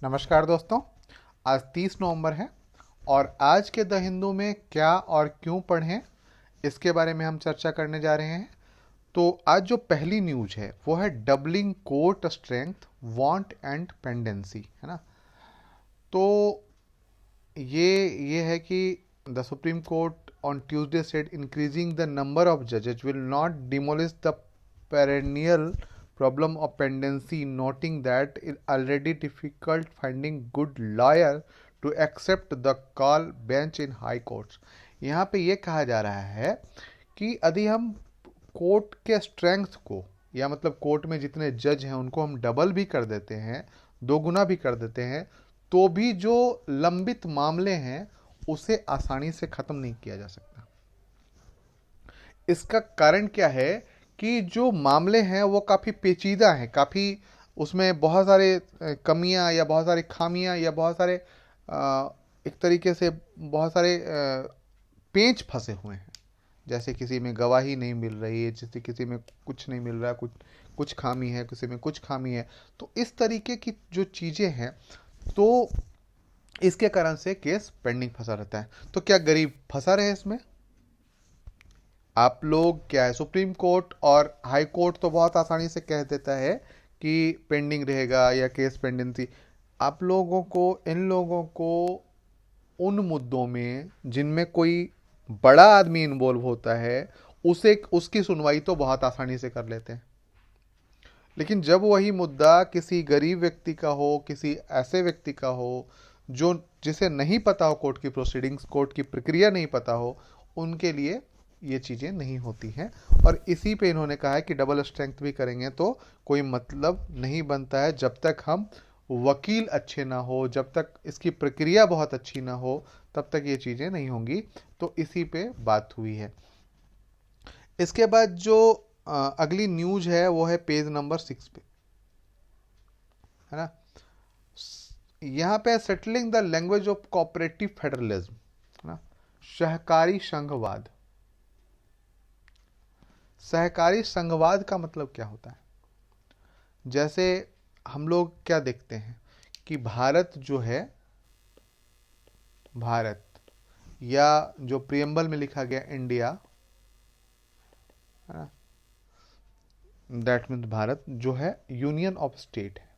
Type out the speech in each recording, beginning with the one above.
नमस्कार दोस्तों। आज 30 नवंबर है और आज के द हिंदू में क्या और क्यों पढ़ें इसके बारे में हम चर्चा करने जा रहे हैं। तो आज जो पहली न्यूज है वो है doubling court strength won't and pendency, है ना। तो ये है कि the supreme court on Tuesday said increasing the number of जजेस will not demolish the perennial problem of pendency, noting that it already difficult finding good lawyer to accept the call bench in high courts। यहाँ पे ये कहा जा रहा है कि यदि हम कोर्ट के स्ट्रेंथ को या मतलब कोर्ट में जितने जज हैं उनको हम डबल भी कर देते हैं, दो गुना भी कर देते हैं, तो भी जो लंबित मामले हैं उसे आसानी से खत्म नहीं किया जा सकता। इसका कारण क्या है कि जो मामले हैं वो काफ़ी पेचीदा हैं, काफ़ी उसमें बहुत सारे कमियां या बहुत सारी खामियां या बहुत सारे एक तरीके से बहुत सारे पेंच फंसे हुए हैं। जैसे किसी में गवाही नहीं मिल रही है, जैसे किसी में कुछ नहीं मिल रहा, कुछ कुछ खामी है, किसी में कुछ खामी है। तो इस तरीके की जो चीज़ें हैं, तो इसके कारण से केस पेंडिंग फंसा रहता है। तो क्या गरीब फंसा रहे इसमें? आप लोग क्या है, सुप्रीम कोर्ट और हाई कोर्ट तो बहुत आसानी से कह देता है कि पेंडिंग रहेगा या केस पेंडेंसी। आप लोगों को, इन लोगों को उन मुद्दों में जिनमें कोई बड़ा आदमी इन्वॉल्व होता है उसे उसकी सुनवाई तो बहुत आसानी से कर लेते हैं, लेकिन जब वही मुद्दा किसी गरीब व्यक्ति का हो, किसी ऐसे व्यक्ति का हो जो जिसे नहीं पता हो कोर्ट की प्रोसीडिंग्स, कोर्ट की प्रक्रिया नहीं पता हो, उनके लिए ये चीज़ें नहीं होती हैं। और इसी पे इन्होंने कहा है कि डबल स्ट्रेंथ भी करेंगे तो कोई मतलब नहीं बनता है जब तक हम वकील अच्छे ना हो, जब तक इसकी प्रक्रिया बहुत अच्छी ना हो, तब तक ये चीज़ें नहीं होंगी। तो इसी पे बात हुई है। इसके बाद जो अगली न्यूज है वो है पेज नंबर 6 पे, है ना। यहाँ पे settling the language of cooperative federalism, है ना, सहकारी संघवाद। सहकारी संघवाद का मतलब क्या होता है? जैसे हम लोग क्या देखते हैं कि भारत जो है, भारत या जो प्रियम्बल में लिखा गया इंडिया, है ना, दैट मीन्स भारत जो है यूनियन ऑफ स्टेट है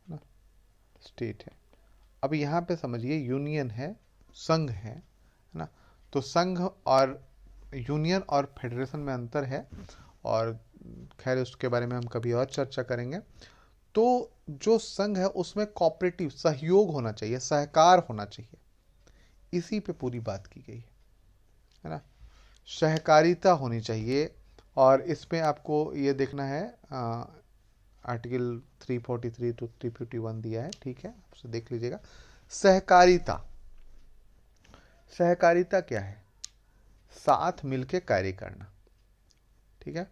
ना, स्टेट है। अब यहाँ पे समझिए यूनियन है, संघ है ना। तो संघ और यूनियन और फेडरेशन में अंतर है, और खैर उसके बारे में हम कभी और चर्चा करेंगे। तो जो संघ है उसमें कोऑपरेटिव सहयोग होना चाहिए, सहकार होना चाहिए, इसी पे पूरी बात की गई है ना। सहकारिता होनी चाहिए। और इसमें आपको ये देखना है, आर्टिकल 343 टू 351 दिया है, ठीक है, उसे देख लीजिएगा। सहकारिता, सहकारिता क्या है? साथ मिलके कार्य करना, ठीक है।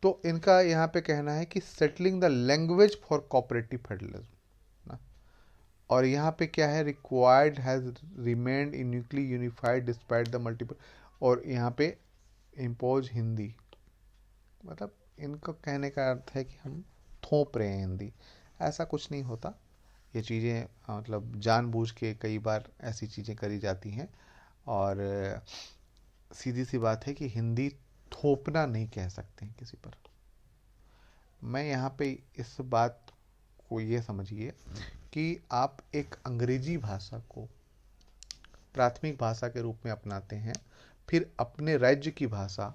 तो इनका यहाँ पे कहना है कि settling the language for cooperative federalism ना। और यहाँ पे क्या है, required has remained uniquely unified despite the multiple. और यहाँ पे इम्पोज हिंदी, मतलब इनको कहने का अर्थ है कि हम थोप रहे हैं हिंदी। ऐसा कुछ नहीं होता। ये चीज़ें मतलब जानबूझ के कई बार ऐसी चीज़ें करी जाती हैं। और सीधी सी बात है कि हिंदी थोपना नहीं कह सकते हैं किसी पर। मैं यहाँ पे इस बात को ये समझिए कि आप एक अंग्रेजी भाषा को प्राथमिक भाषा के रूप में अपनाते हैं, फिर अपने राज्य की भाषा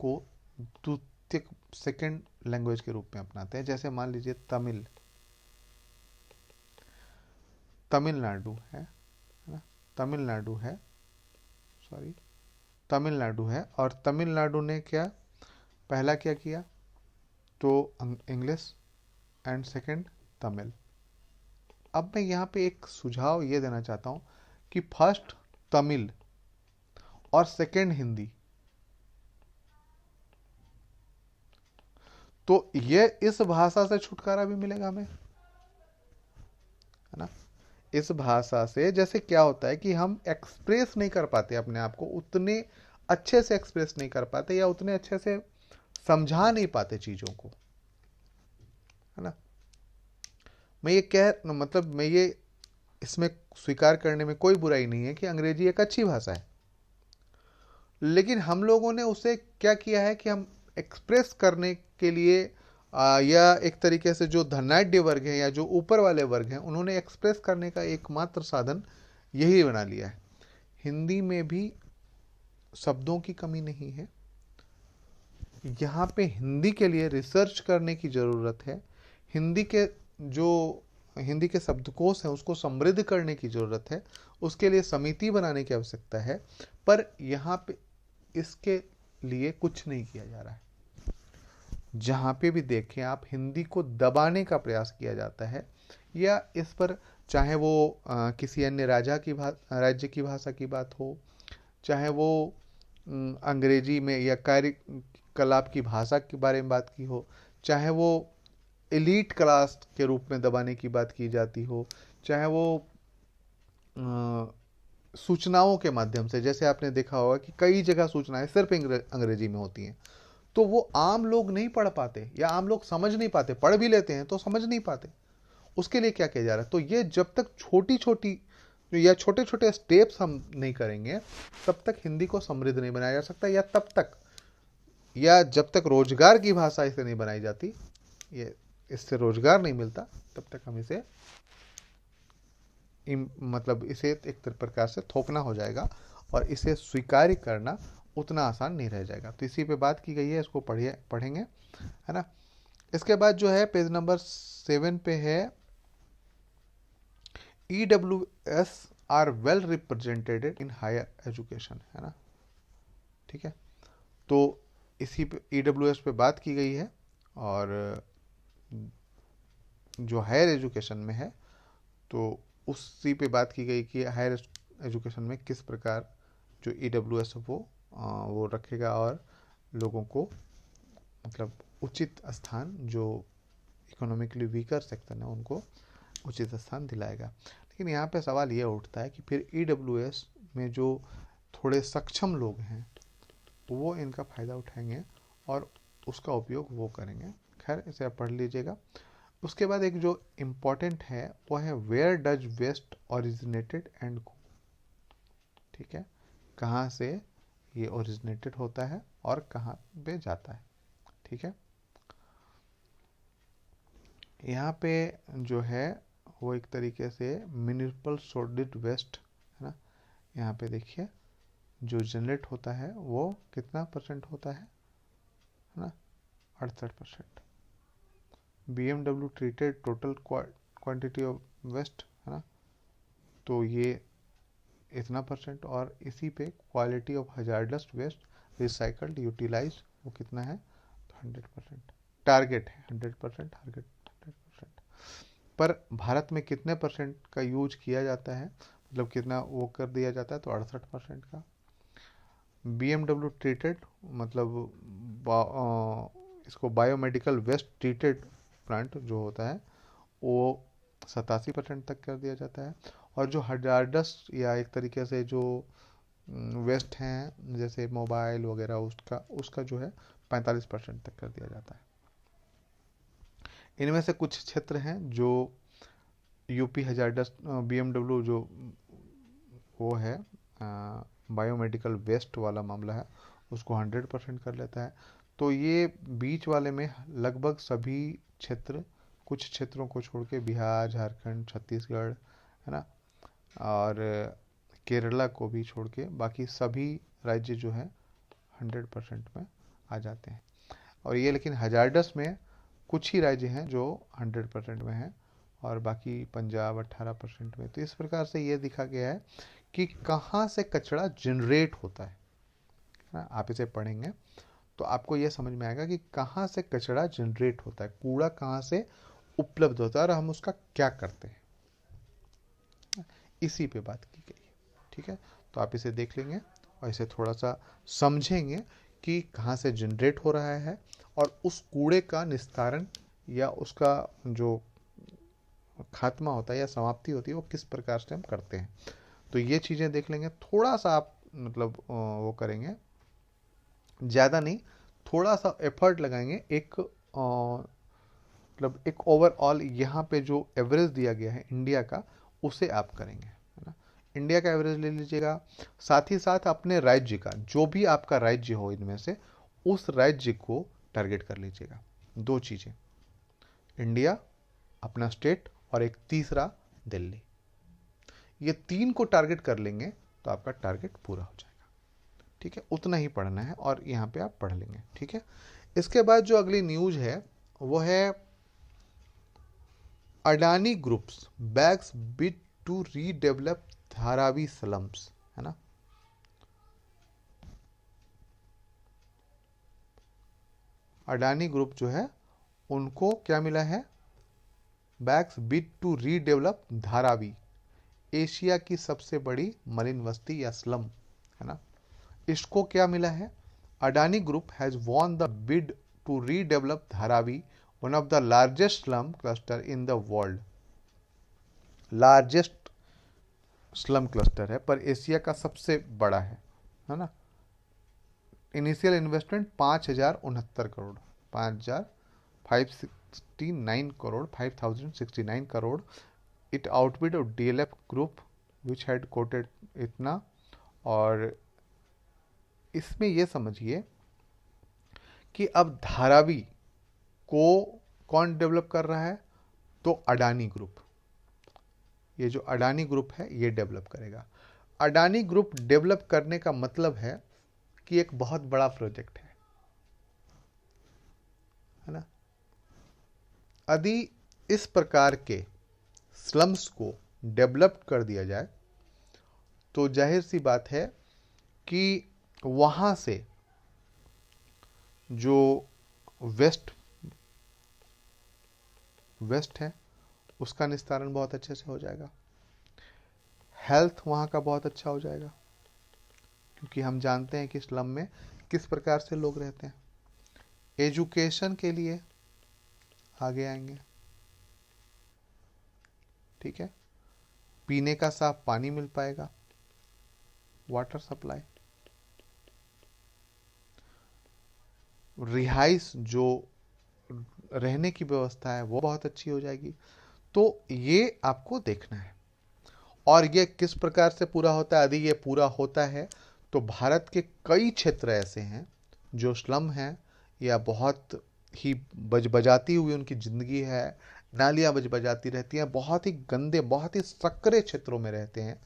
को द्वितीय सेकंड लैंग्वेज के रूप में अपनाते हैं। जैसे मान लीजिए तमिलनाडु है ना, तमिलनाडु है, सॉरी, तमिलनाडु है। और तमिलनाडु ने क्या पहला क्या किया, तो इंग्लिश एंड सेकंड तमिल। अब मैं यहाँ पे एक सुझाव ये देना चाहता हूँ कि फर्स्ट तमिल और सेकंड हिंदी, तो ये इस भाषा से छुटकारा भी मिलेगा हमें, है ना। इस भाषा से जैसे क्या होता है कि हम एक्सप्रेस नहीं कर पाते अपने आप को, उतने अच्छे से एक्सप्रेस नहीं कर पाते या उतने अच्छे से समझा नहीं पाते चीज़ों को, है ना। मैं ये कह मतलब मैं ये इसमें स्वीकार करने में कोई बुराई नहीं है कि अंग्रेजी एक अच्छी भाषा है, लेकिन हम लोगों ने उसे क्या किया है कि हम एक्सप्रेस करने के लिए या एक तरीके से जो धनाढ्य वर्ग हैं या जो ऊपर वाले वर्ग हैं, उन्होंने एक्सप्रेस करने का एकमात्र साधन यही बना लिया है। हिंदी में भी शब्दों की कमी नहीं है, यहाँ पे हिंदी के लिए रिसर्च करने की ज़रूरत है। हिंदी के जो हिंदी के शब्दकोश हैं उसको समृद्ध करने की ज़रूरत है, उसके लिए समिति बनाने की आवश्यकता है। पर यहाँ पे इसके लिए कुछ नहीं किया जा रहा है। जहाँ पे भी देखें आप, हिंदी को दबाने का प्रयास किया जाता है, या इस पर चाहे वो किसी अन्य राज्य की भाषा की बात हो, चाहे वो अंग्रेजी में या कार्यकलाप की भाषा के बारे में बात की हो, चाहे वो एलीट क्लास के रूप में दबाने की बात की जाती हो, चाहे वो सूचनाओं के माध्यम से, जैसे आपने देखा होगा कि कई जगह सूचनाएं सिर्फ अंग्रेजी में होती हैं, तो वो आम लोग नहीं पढ़ पाते या आम लोग समझ नहीं पाते, पढ़ भी लेते हैं तो समझ नहीं पाते। उसके लिए क्या किया जा रहा है? तो ये जब तक छोटी छोटी या छोटे छोटे स्टेप्स हम नहीं करेंगे, तब तक हिंदी को समृद्ध नहीं बनाया जा सकता, या तब तक, या जब तक रोजगार की भाषा इसे नहीं बनाई जाती, ये इससे रोजगार नहीं मिलता, तब तक हम इसे मतलब इसे एक प्रकार से थोपना हो जाएगा और इसे स्वीकार करना उतना आसान नहीं रह जाएगा। तो इसी पे बात की गई है, इसको पढ़ेंगे, है ना। इसके बाद जो है पेज नंबर 7 पे है, EWS are well represented in higher education, है ना, ठीक है। तो इसी पे EWS पे बात की गई है, और जो हायर एजुकेशन में है तो उसी पे बात की गई कि हायर एजुकेशन में किस प्रकार जो EWS वो रखेगा और लोगों को मतलब उचित स्थान, जो इकोनॉमिकली वीकर सेक्शन है उनको उचित स्थान दिलाएगा। लेकिन यहाँ पे सवाल ये उठता है कि फिर EWS में जो थोड़े सक्षम लोग हैं वो इनका फ़ायदा उठाएंगे और उसका उपयोग वो करेंगे। खैर, इसे आप पढ़ लीजिएगा। उसके बाद एक जो इम्पोर्टेंट है वो है where does waste originated and go, ठीक है, कहाँ से ये ओरिजिनेटेड होता है और कहाँ पे जाता है, ठीक है। यहाँ पे जो है वो एक तरीके से म्युनिसिपल सॉलिड वेस्ट, है ना। यहाँ पे देखिए जो जनरेट होता है वो कितना % होता है ना, 68%। BMW treated total quantity of waste, है ना, तो ये इतना % और इसी पे quality of hazardous waste recycled utilise वो कितना है, तो 100%। टारगेट है 100%, टारगेट 100%। पर भारत में कितने % का यूज किया जाता है, मतलब कितना वो कर दिया जाता है, तो 68% का। BMW ट्रीटेड मतलब इसको बायोमेडिकल वेस्ट ट्रीटेड प्लांट जो होता है वो 87% तक कर दिया जाता है। और जो हजार्डस या एक तरीके से जो वेस्ट हैं जैसे मोबाइल वगैरह, उसका जो है 45% तक कर दिया जाता है। इनमें से कुछ क्षेत्र हैं जो यूपी हजार्डस BMW जो वो है बायोमेडिकल वेस्ट वाला मामला है उसको 100% कर लेता है। तो ये बीच वाले में लगभग सभी क्षेत्र, कुछ क्षेत्रों को छोड़ के बिहार, झारखंड, छत्तीसगढ़, है ना, और केरला को भी छोड़ के बाकी सभी राज्य जो है 100% में आ जाते हैं। और ये लेकिन हजार्डस में कुछ ही राज्य हैं जो 100% में हैं और बाकी पंजाब 18% में। तो इस प्रकार से ये दिखा गया है कि कहाँ से कचरा जनरेट होता है ना। आप इसे पढ़ेंगे तो आपको यह समझ में आएगा कि कहाँ से कचरा जनरेट होता है, कूड़ा कहाँ से उपलब्ध होता है और हम उसका क्या करते हैं, इसी पे बात की गई है, ठीक है। तो आप इसे देख लेंगे और इसे थोड़ा सा समझेंगे कि कहाँ से जनरेट हो रहा है और उस कूड़े का निस्तारण या उसका जो खात्मा होता है या समाप्ति होती है वो किस प्रकार से हम करते हैं। तो ये चीज़ें देख लेंगे, थोड़ा सा आप मतलब वो करेंगे, ज़्यादा नहीं, थोड़ा सा एफर्ट लगाएंगे एक मतलब एक ओवरऑल यहाँ पे जो एवरेज दिया गया है इंडिया का, उसे आप करेंगे, है ना। इंडिया का एवरेज ले लीजिएगा, साथ ही साथ अपने राज्य का, जो भी आपका राज्य हो इनमें से, उस राज्य को टारगेट कर लीजिएगा। दो चीज़ें, इंडिया, अपना स्टेट, और एक तीसरा दिल्ली। ये तीन को टारगेट कर लेंगे तो आपका टारगेट पूरा हो जाएगा। ठीक है, उतना ही पढ़ना है और यहाँ पे आप पढ़ लेंगे। ठीक है, इसके बाद जो अगली न्यूज है वो है Adani groups bags bid to redevelop Dharavi slums, है ना। अडानी ग्रुप जो है उनको क्या मिला है, bags bid to redevelop Dharavi, Asia की सबसे बड़ी मलिन बस्ती या स्लम, है ना। इसको क्या मिला है, Adani group has won the bid to redevelop Dharavi, one of the largest slum cluster in the world. Largest slum cluster है पर एशिया का सबसे बड़ा है ना। Initial investment 5,069 crore, 5,569 crore. It outbid of DLF group which had quoted इतना। और इसमें यह समझिए कि अब धारावी को कौन डेवलप कर रहा है, तो अडानी ग्रुप। ये जो अडानी ग्रुप है ये डेवलप करेगा। अडानी ग्रुप डेवलप करने का मतलब है कि एक बहुत बड़ा प्रोजेक्ट है ना। यदि इस प्रकार के स्लम्स को डेवलप कर दिया जाए तो जाहिर सी बात है कि वहां से जो वेस्ट है उसका निस्तारण बहुत अच्छे से हो जाएगा, हेल्थ वहाँ का बहुत अच्छा हो जाएगा, क्योंकि हम जानते हैं कि स्लम में किस प्रकार से लोग रहते हैं। एजुकेशन के लिए आगे आएंगे, ठीक है, पीने का साफ पानी मिल पाएगा, वाटर सप्लाई, रिहाइश जो रहने की व्यवस्था है वो बहुत अच्छी हो जाएगी। तो ये आपको देखना है। और ये किस प्रकार से पूरा होता है, यदि ये पूरा होता है तो भारत के कई क्षेत्र ऐसे हैं जो स्लम हैं या बहुत ही बजबजाती हुई उनकी ज़िंदगी है, नालियाँ बजबजाती रहती हैं, बहुत ही गंदे, बहुत ही संकरे क्षेत्रों में रहते हैं।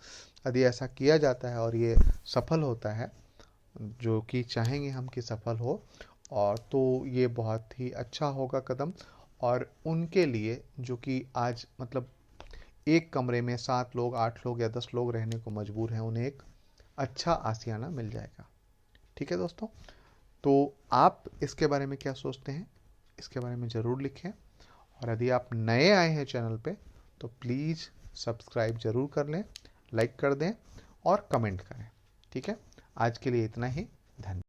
यदि ऐसा किया जाता है और ये सफल होता है, जो कि चाहेंगे हम कि सफल हो, और तो ये बहुत ही अच्छा होगा कदम। और उनके लिए जो कि आज मतलब एक कमरे में 7 लोग, 8 लोग या 10 लोग रहने को मजबूर हैं, उन्हें एक अच्छा आशियाना मिल जाएगा। ठीक है दोस्तों, तो आप इसके बारे में क्या सोचते हैं, इसके बारे में ज़रूर लिखें। और यदि आप नए आए हैं चैनल पे तो प्लीज़ सब्सक्राइब ज़रूर कर लें, लाइक कर दें और कमेंट करें। ठीक है, आज के लिए इतना ही। धन्यवाद।